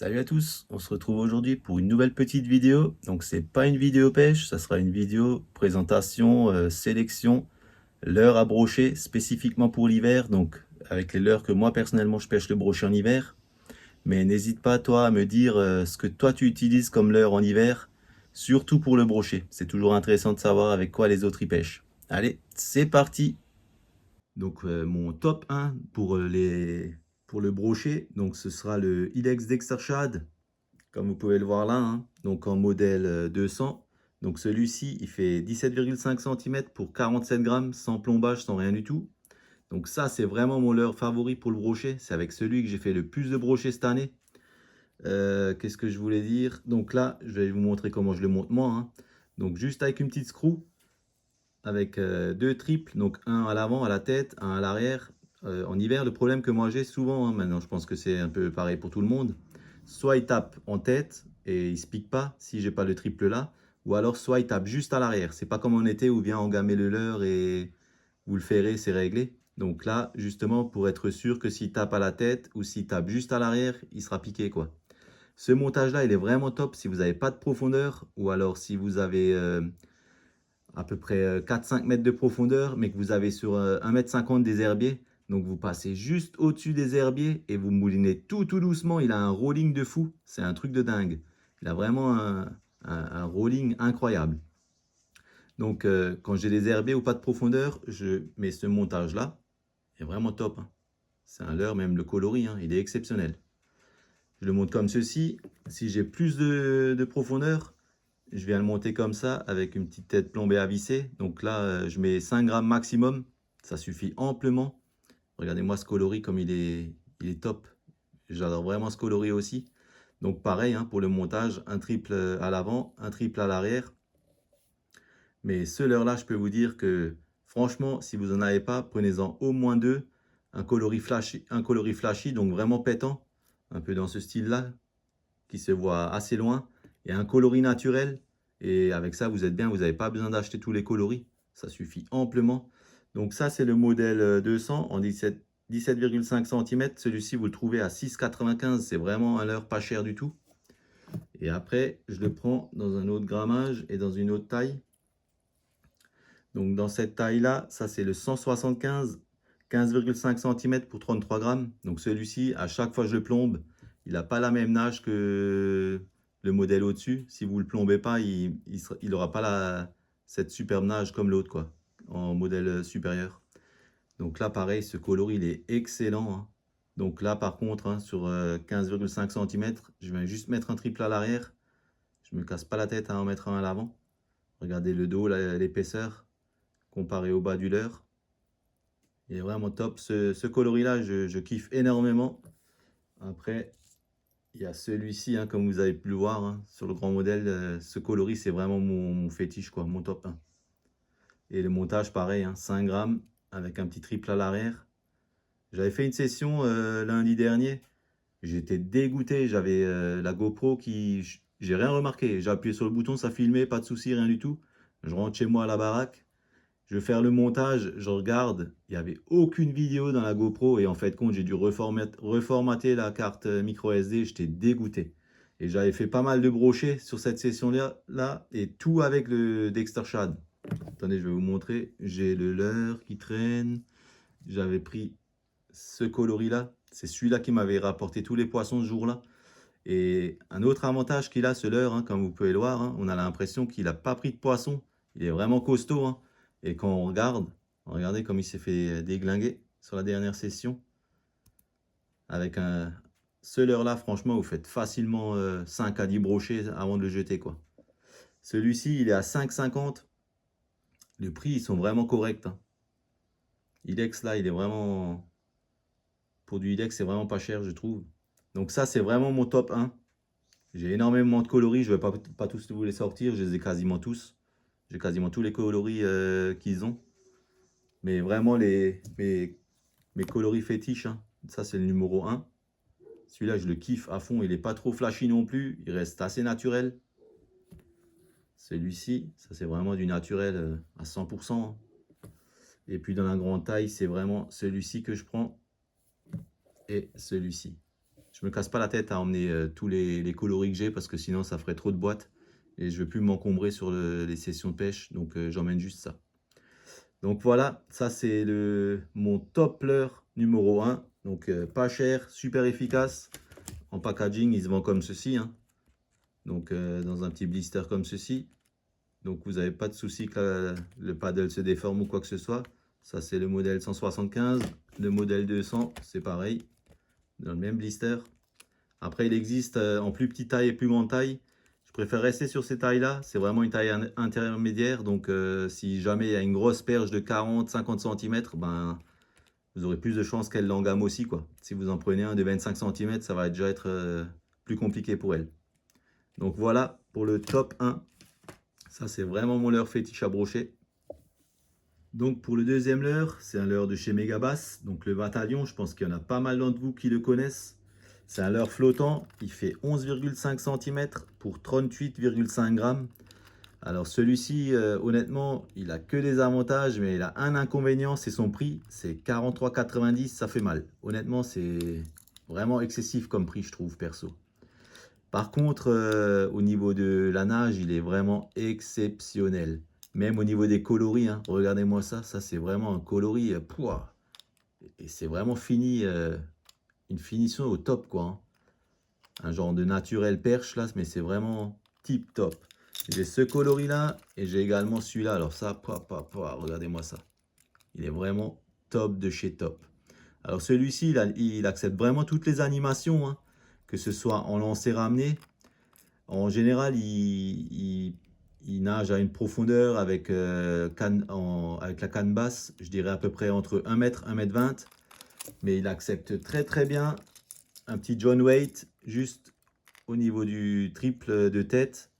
Salut à tous, on se retrouve aujourd'hui pour une nouvelle petite vidéo. Donc c'est pas une vidéo pêche, ça sera une vidéo présentation, sélection, leurre à brocher spécifiquement pour l'hiver. Donc avec les leurres que moi personnellement je pêche le brochet en hiver. Mais n'hésite pas toi à me dire ce que toi tu utilises comme leurre en hiver, surtout pour le brochet. C'est toujours intéressant de savoir avec quoi les autres y pêchent. Allez, c'est parti. Donc mon top 1 pour le brochet, donc ce sera le Ilex Dexter Shad. Comme vous pouvez le voir là, hein, donc en modèle 200. Donc celui-ci, il fait 17,5 cm pour 47 grammes, sans plombage, sans rien du tout. Donc ça, c'est vraiment mon leurre favori pour le brochet. C'est avec celui que j'ai fait le plus de brochets cette année. Qu'est-ce que je voulais dire? Donc là, je vais vous montrer comment je le monte moi, hein. Donc juste avec une petite screw, avec deux triples, donc un à l'avant, à la tête, un à l'arrière. En hiver, le problème que moi j'ai souvent, hein, maintenant je pense que c'est un peu pareil pour tout le monde, soit il tape en tête et il se pique pas si j'ai pas le triple là, ou alors soit il tape juste à l'arrière. C'est pas comme en été où vient engamer le leurre et vous le ferrez, c'est réglé. Donc là, justement, pour être sûr que s'il tape à la tête ou s'il tape juste à l'arrière, il sera piqué quoi. Ce montage là, il est vraiment top si vous n'avez pas de profondeur ou alors si vous avez à peu près 4-5 mètres de profondeur, mais que vous avez sur 1,50 m des herbiers. Donc vous passez juste au-dessus des herbiers et vous moulinez tout doucement. Il a un rolling de fou, c'est un truc de dingue. Il a vraiment un rolling incroyable. Donc quand j'ai des herbiers ou pas de profondeur, je mets ce montage-là. Il est vraiment top, hein. C'est un leurre, même le coloris, hein, il est exceptionnel. Je le monte comme ceci. Si j'ai plus de profondeur, je viens le monter comme ça avec une petite tête plombée à visser. Donc là, je mets 5 grammes maximum. Ça suffit amplement. Regardez-moi ce coloris comme il est top. J'adore vraiment ce coloris aussi. Donc pareil, hein, pour le montage, un triple à l'avant, un triple à l'arrière. Mais ce leurre-là, je peux vous dire que franchement, si vous n'en avez pas, prenez-en au moins deux. Un coloris flashy, donc vraiment pétant. Un peu dans ce style-là, qui se voit assez loin. Et un coloris naturel. Et avec ça, vous êtes bien, vous n'avez pas besoin d'acheter tous les coloris. Ça suffit amplement. Donc ça, c'est le modèle 200 en 17,5 cm. Celui-ci, vous le trouvez à 6,95. C'est vraiment un leurre pas cher du tout. Et après, je le prends dans un autre grammage et dans une autre taille. Donc dans cette taille-là, ça c'est le 175, 15,5 cm pour 33 grammes. Donc celui-ci, à chaque fois que je le plombe, il n'a pas la même nage que le modèle au-dessus. Si vous ne le plombez pas, il n'aura pas cette superbe nage comme l'autre, quoi, en modèle supérieur. Donc là, pareil, ce coloris, il est excellent, hein. Donc là, par contre, hein, sur 15,5 cm, je vais juste mettre un triple à l'arrière. Je ne me casse pas la tête à en mettre un à l'avant. Regardez le dos, l'épaisseur comparé au bas du leurre. Il est vraiment top. Ce coloris-là, je kiffe énormément. Après, il y a celui-ci, hein, comme vous avez pu le voir, hein, sur le grand modèle. Ce coloris, c'est vraiment mon fétiche, quoi, mon top 1. Et le montage, pareil, hein, 5 grammes avec un petit triple à l'arrière. J'avais fait une session lundi dernier. J'étais dégoûté. J'avais la GoPro qui... J'ai rien remarqué. J'ai appuyé sur le bouton, ça filmait, pas de souci, rien du tout. Je rentre chez moi à la baraque. Je vais faire le montage, je regarde, il n'y avait aucune vidéo dans la GoPro et en fait compte j'ai dû reformater la carte micro SD, j'étais dégoûté. Et j'avais fait pas mal de brochets sur cette session-là et tout avec le Dexter Shad. Attendez, je vais vous montrer, j'ai le leurre qui traîne, j'avais pris ce coloris-là, c'est celui-là qui m'avait rapporté tous les poissons ce jour-là. Et un autre avantage qu'il a, ce leurre, hein, comme vous pouvez le voir, hein, on a l'impression qu'il n'a pas pris de poisson. Il est vraiment costaud, hein. Et quand on regarde, regardez comme il s'est fait déglinguer sur la dernière session. Avec ce leurre-là, franchement, vous faites facilement 5 à 10 brochets avant de le jeter, quoi. Celui-ci, il est à 5,50. Les prix, ils sont vraiment corrects, hein. Ilex, là, il est vraiment... Pour du Ilex, c'est vraiment pas cher, je trouve. Donc ça, c'est vraiment mon top 1. J'ai énormément de coloris, je ne vais pas tous vous les sortir, je les ai quasiment tous. J'ai quasiment tous les coloris qu'ils ont. Mais vraiment mes coloris fétiches, hein. Ça c'est le numéro 1. Celui-là je le kiffe à fond, il n'est pas trop flashy non plus, il reste assez naturel. Celui-ci, ça c'est vraiment du naturel à 100%. Et puis dans la grande taille, c'est vraiment celui-ci que je prends et celui-ci. je me casse pas la tête à emmener tous les coloris que j'ai parce que sinon ça ferait trop de boîtes et je veux plus m'encombrer sur les sessions de pêche, donc j'emmène juste ça. Donc voilà, ça c'est mon top leurre numéro 1. Donc pas cher, super efficace. En packaging, il se vend comme ceci, hein. Donc dans un petit blister comme ceci. Donc vous n'avez pas de souci que le paddle se déforme ou quoi que ce soit. Ça c'est le modèle 175. Le modèle 200, c'est pareil, dans le même blister. Après il existe en plus petite taille et plus grande taille. Je préfère rester sur ces tailles-là. C'est vraiment une taille intermédiaire. Donc si jamais il y a une grosse perche de 40-50 cm, ben, vous aurez plus de chances qu'elle l'engame aussi, quoi. Si vous en prenez un de 25 cm, ça va déjà être plus compliqué pour elle. Donc voilà pour le top 1. Ça, c'est vraiment mon leurre fétiche à brocher. Donc pour le deuxième leurre, c'est un leurre de chez Megabass. Donc le Bataillon, je pense qu'il y en a pas mal d'entre vous qui le connaissent. C'est un leurre flottant. Il fait 11,5 cm pour 38,5 grammes. Alors celui-ci, honnêtement, il a que des avantages, mais il a un inconvénient, c'est son prix. C'est 43,90, ça fait mal. Honnêtement, c'est vraiment excessif comme prix, je trouve, perso. Par contre, au niveau de la nage, il est vraiment exceptionnel. Même au niveau des coloris, hein, regardez-moi ça. Ça, c'est vraiment un coloris. Pouah, et c'est vraiment fini. Une finition au top, quoi, hein. Un genre de naturel perche, là, mais c'est vraiment tip top. J'ai ce coloris-là et j'ai également celui-là. Alors ça, regardez-moi ça. Il est vraiment top de chez top. Alors celui-ci, il accepte vraiment toutes les animations, hein, que ce soit en lancer-ramener. En général, il nage à une profondeur avec la canne basse, je dirais à peu près entre 1 mètre, 1 mètre 20. Mais il accepte très très bien un petit John Waite juste au niveau du triple de tête.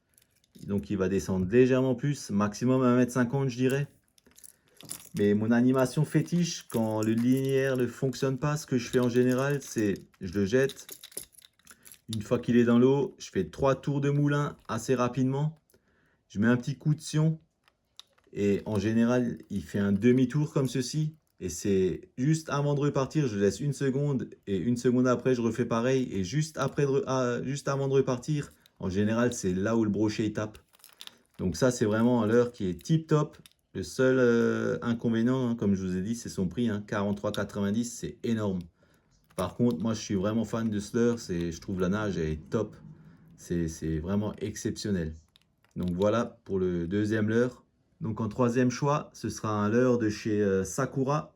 Donc il va descendre légèrement plus, maximum 1 mètre 50 je dirais. Mais mon animation fétiche, quand le linéaire ne fonctionne pas, ce que je fais en général, c'est je le jette. Une fois qu'il est dans l'eau, je fais 3 tours de moulin assez rapidement. Je mets un petit coup de sion et en général, il fait un demi-tour comme ceci. Et c'est juste avant de repartir, je laisse une seconde et une seconde après, je refais pareil. Et juste avant de repartir, en général, c'est là où le brochet il tape. Donc ça, c'est vraiment un leurre qui est tip top. Le seul inconvénient, hein, comme je vous ai dit, c'est son prix, hein, 43,90, c'est énorme. Par contre, moi, je suis vraiment fan de ce leurre. Je trouve la nage elle est top. C'est vraiment exceptionnel. Donc voilà pour le deuxième leurre. Donc en troisième choix, ce sera un leurre de chez Sakura.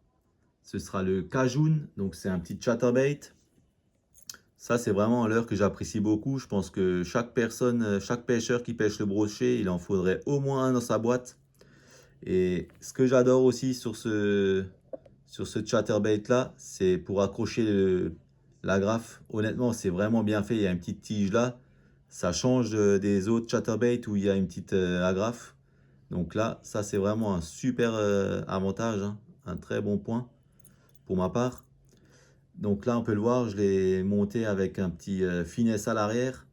Ce sera le Kajun. Donc c'est un petit chatterbait. Ça, c'est vraiment un leurre que j'apprécie beaucoup. Je pense que chaque personne, chaque pêcheur qui pêche le brochet, il en faudrait au moins un dans sa boîte. Et ce que j'adore aussi sur ce chatterbait là, c'est pour accrocher l'agrafe. Honnêtement, c'est vraiment bien fait. Il y a une petite tige là. Ça change des autres chatterbaits où il y a une petite agrafe. Donc là, ça c'est vraiment un super avantage, hein. Un très bon point pour ma part. Donc là, on peut le voir, je l'ai monté avec un petit finesse à l'arrière.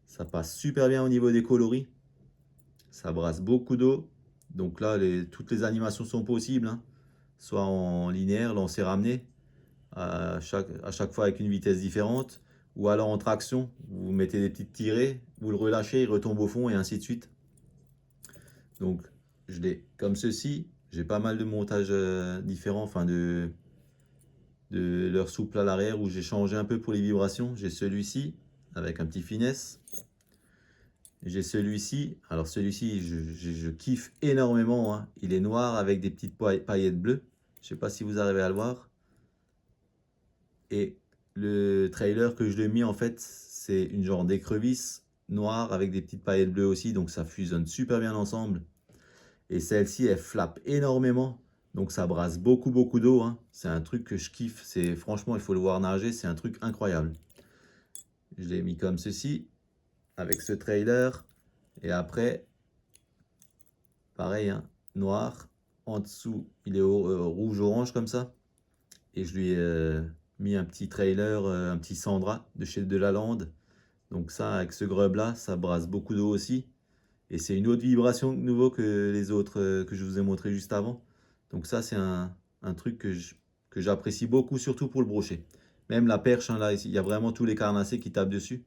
Ça passe super bien au niveau des coloris. Ça brasse beaucoup d'eau. Donc là, toutes les animations sont possibles, hein. Soit en linéaire, lancer ramener, à chaque fois avec une vitesse différente. Ou alors en traction, vous mettez des petites tirées, vous le relâchez, il retombe au fond et ainsi de suite. Donc je l'ai comme ceci. J'ai pas mal de montages différents, enfin de leur souple à l'arrière où j'ai changé un peu pour les vibrations. J'ai celui-ci avec un petit finesse. J'ai celui-ci. Alors celui-ci, je kiffe énormément, hein. Il est noir avec des petites paillettes bleues. Je sais pas si vous arrivez à le voir. Et le trailer que je l'ai mis, en fait, c'est une genre d'écrevisse noire avec des petites paillettes bleues aussi. Donc ça fusionne super bien ensemble. Et celle-ci, elle flappe énormément. Donc ça brasse beaucoup, beaucoup d'eau, hein. C'est un truc que je kiffe. Franchement, il faut le voir nager. C'est un truc incroyable. Je l'ai mis comme ceci, avec ce trailer. Et après, pareil, hein, noir. En dessous, il est rouge-orange comme ça. Et je lui ai mis un petit trailer, un petit Sandra de chez Delalande. Donc ça, avec ce grub-là, ça brasse beaucoup d'eau aussi. Et c'est une autre vibration de nouveau que les autres que je vous ai montré juste avant. Donc ça, c'est un truc que j'apprécie beaucoup, surtout pour le brochet. Même la perche, hein, là, il y a vraiment tous les carnassiers qui tapent dessus.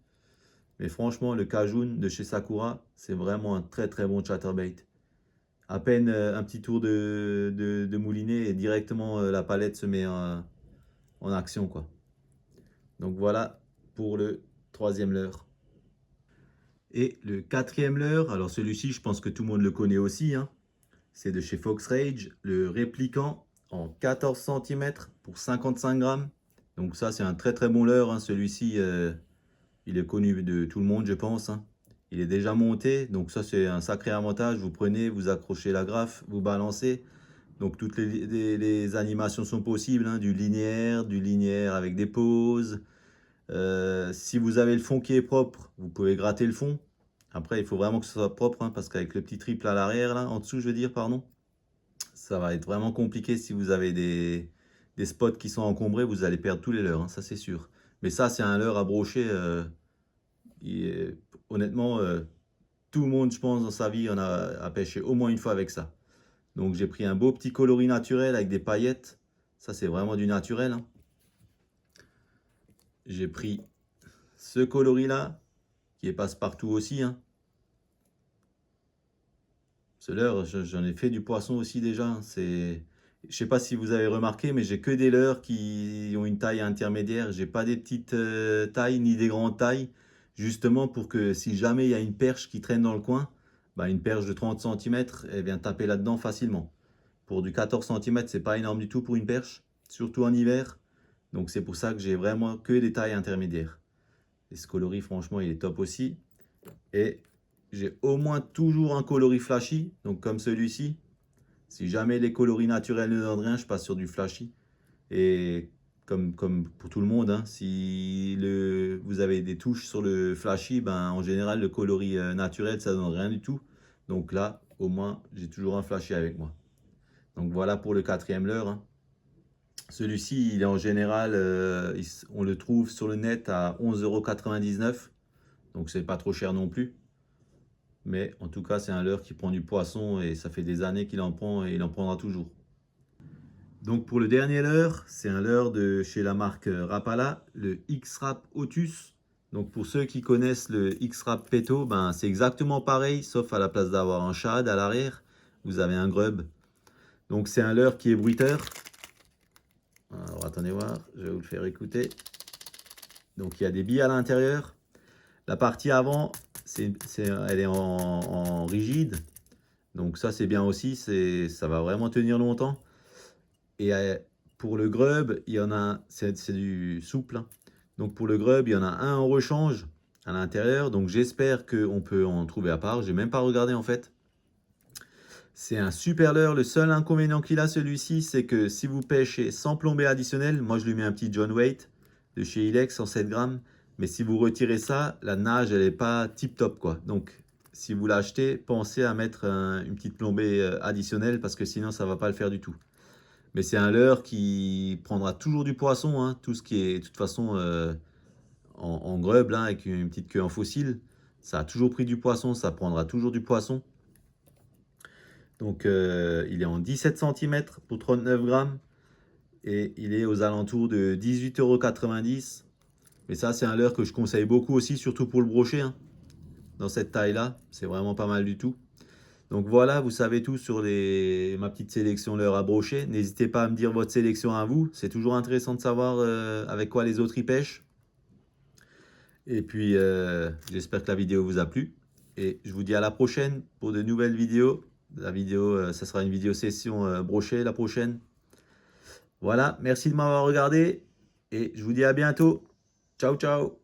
Mais franchement, le Kajun de chez Sakura, c'est vraiment un très très bon chatterbait. À peine un petit tour de moulinet et directement la palette se met en action, quoi. Donc voilà pour le troisième leurre. Et le quatrième leurre, alors celui-ci, je pense que tout le monde le connaît aussi, hein. C'est de chez Fox Rage, le répliquant en 14 cm pour 55 grammes. Donc ça, c'est un très très bon leurre, hein. Celui-ci, il est connu de tout le monde, je pense, hein. Il est déjà monté, donc ça c'est un sacré avantage. Vous prenez, vous accrochez la graffe, vous balancez. Donc toutes les animations sont possibles, hein. Du linéaire avec des pauses. Si vous avez le fond qui est propre, vous pouvez gratter le fond. Après, il faut vraiment que ce soit propre, hein, parce qu'avec le petit triple à l'arrière, là, en dessous, je veux dire, pardon, ça va être vraiment compliqué si vous avez des spots qui sont encombrés, vous allez perdre tous les leurres, hein, ça c'est sûr. Mais ça, c'est un leurre à brocher. Honnêtement, tout le monde, je pense, dans sa vie, en a pêché au moins une fois avec ça. Donc j'ai pris un beau petit coloris naturel avec des paillettes. Ça, c'est vraiment du naturel, hein. J'ai pris ce coloris-là, qui est passe-partout aussi, hein. Ce leurre, j'en ai fait du poisson aussi déjà, hein. Je sais pas si vous avez remarqué, mais j'ai que des leurres qui ont une taille intermédiaire. J'ai pas des petites tailles ni des grandes tailles, justement pour que si jamais il y a une perche qui traîne dans le coin, bah une perche de 30 cm, elle vient taper là-dedans facilement. Pour du 14 cm, c'est pas énorme du tout pour une perche, surtout en hiver. Donc c'est pour ça que j'ai vraiment que des tailles intermédiaires. Et ce coloris, franchement, il est top aussi. Et j'ai au moins toujours un coloris flashy, donc comme celui-ci. Si jamais les coloris naturels ne donnent rien, je passe sur du flashy. Et comme pour tout le monde, hein, si vous avez des touches sur le flashy, ben, en général, le coloris naturel, ça donne rien du tout. Donc là, au moins, j'ai toujours un flashy avec moi. Donc voilà pour le quatrième leurre, hein. Celui-ci, il est en général, on le trouve sur le net à 11,99 €. Donc c'est pas trop cher non plus. Mais en tout cas, c'est un leurre qui prend du poisson et ça fait des années qu'il en prend et il en prendra toujours. Donc pour le dernier leurre, c'est un leurre de chez la marque Rapala, le X-Rap Otus. Donc pour ceux qui connaissent le X-Rap Peto, ben c'est exactement pareil, sauf à la place d'avoir un shad à l'arrière, vous avez un grub. Donc c'est un leurre qui est bruiteur. Alors attendez voir, je vais vous le faire écouter. Donc il y a des billes à l'intérieur. La partie avant, elle est en rigide. Donc ça c'est bien aussi, ça va vraiment tenir longtemps. Et pour le grub, il y en a, c'est du souple, hein. Donc pour le grub, il y en a un en rechange à l'intérieur. Donc j'espère qu'on peut en trouver à part. J'ai même pas regardé en fait. C'est un super leurre. Le seul inconvénient qu'il a celui-ci, c'est que si vous pêchez sans plombée additionnelle, moi je lui mets un petit John Waite de chez Ilex 107 grammes. Mais si vous retirez ça, la nage elle n'est pas tip top quoi. Donc si vous l'achetez, pensez à mettre une petite plombée additionnelle parce que sinon ça va pas le faire du tout. Mais c'est un leurre qui prendra toujours du poisson, hein, tout ce qui est de toute façon en grub, là, avec une petite queue en fossile. Ça a toujours pris du poisson, ça prendra toujours du poisson. Donc il est en 17 cm pour 39 grammes. Et il est aux alentours de 18,90 €. Mais ça, c'est un leurre que je conseille beaucoup aussi, surtout pour le brochet, hein. Dans cette taille-là, c'est vraiment pas mal du tout. Donc voilà, vous savez tout sur ma petite sélection leurre à brocher. N'hésitez pas à me dire votre sélection à vous. C'est toujours intéressant de savoir avec quoi les autres y pêchent. Et puis, j'espère que la vidéo vous a plu. Et je vous dis à la prochaine pour de nouvelles vidéos. La vidéo, ça sera une vidéo session brochet la prochaine. Voilà, merci de m'avoir regardé. Et je vous dis à bientôt. Ciao, ciao.